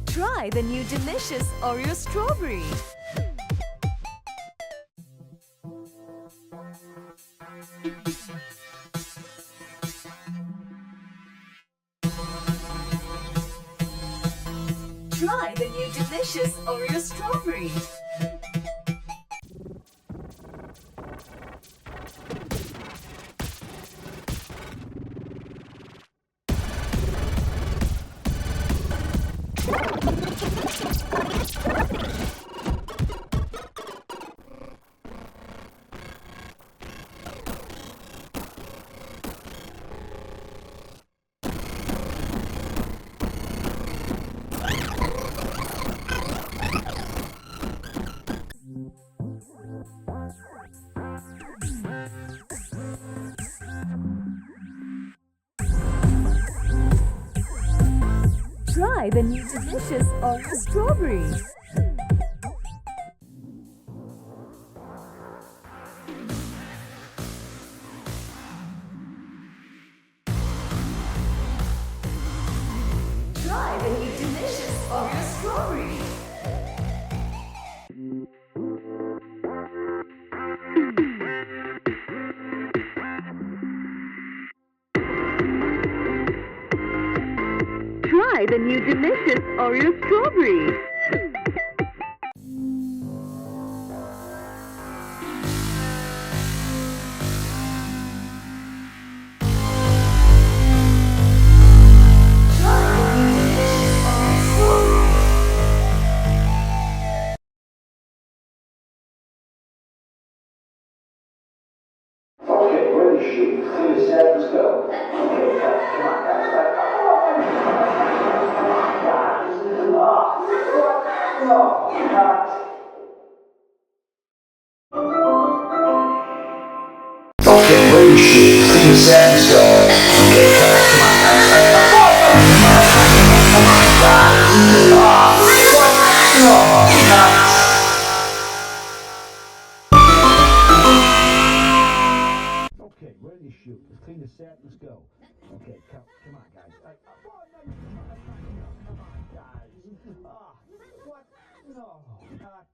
Try the new delicious Oreo strawberry. Try the new delicious Oreo strawberry. Try the new delicious Oreo strawberry. Try the new delicious Oreo strawberry. Try the new delicious Oreo strawberry. Okay, ready to shoot. See the set, let's go. Okay, come on, guys. Come on, guys. No, not. Okay, ready to shoot. See the set, let's go. Okay, come on, guys. Come on, guys. No, not.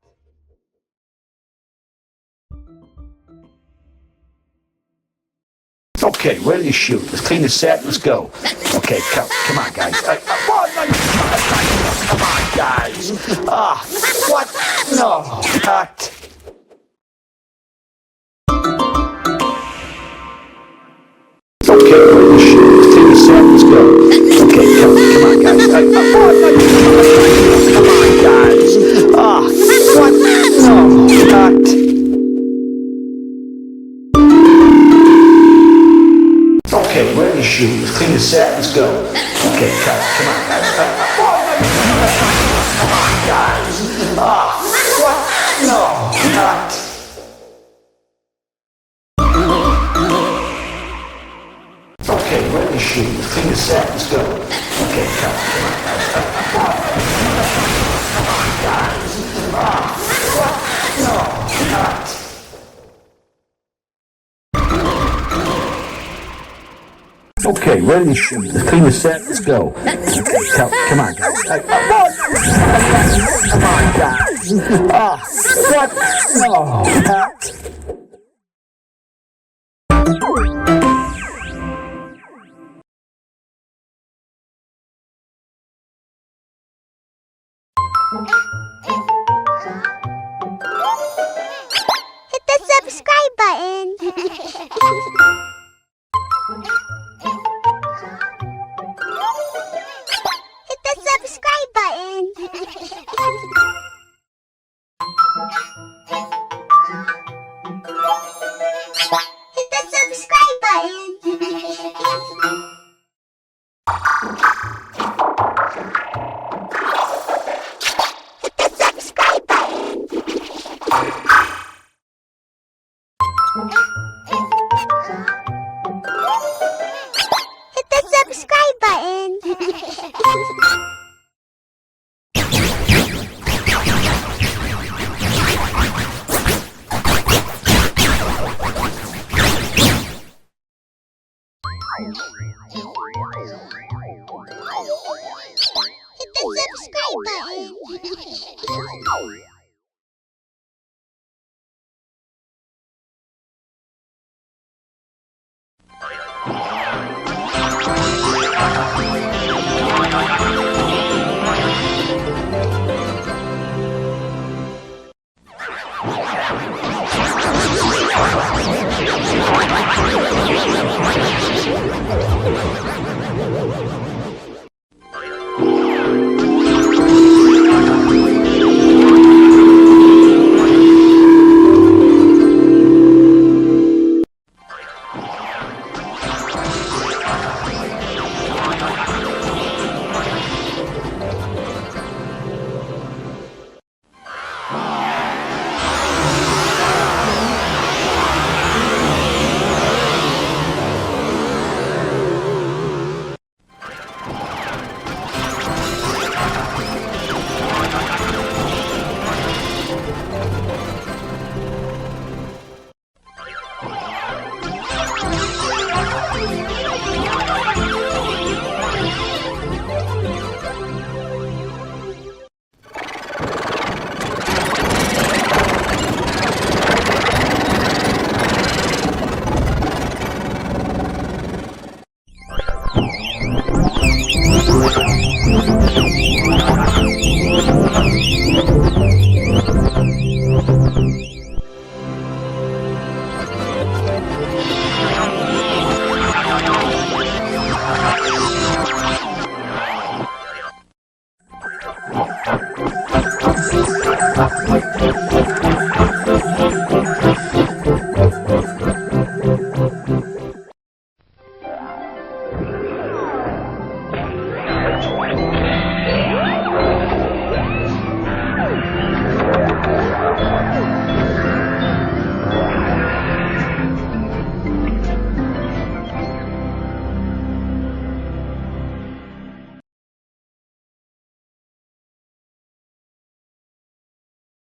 Okay, ready to shoot. Let's clean the set. Let's go. Okay, come on, guys. Come on, guys. What? No, not. Okay, ready to shoot. Let's clean the set. Let's go. Okay, come on, guys. Come on, guys. What? No, not. Okay, ready to shoot. Let's clean the set. Let's go. Okay, come on, guys. Come on, guys. What? No, not. Okay, ready to shoot. Let's clean the set. Let's go. Okay, come on, guys. Come on, guys. What? No, not. Okay, ready to shoot. Let's clean the set. Let's go. Okay, come on, guys. Come on, guys. What? No, not. Okay, ready to shoot. Let's clean the set. Let's go. Okay, come on, guys. Come on, guys. What? No, not. Hit the subscribe button. Hit the subscribe button. Hit the subscribe button. Hit the subscribe button. Hit the subscribe button.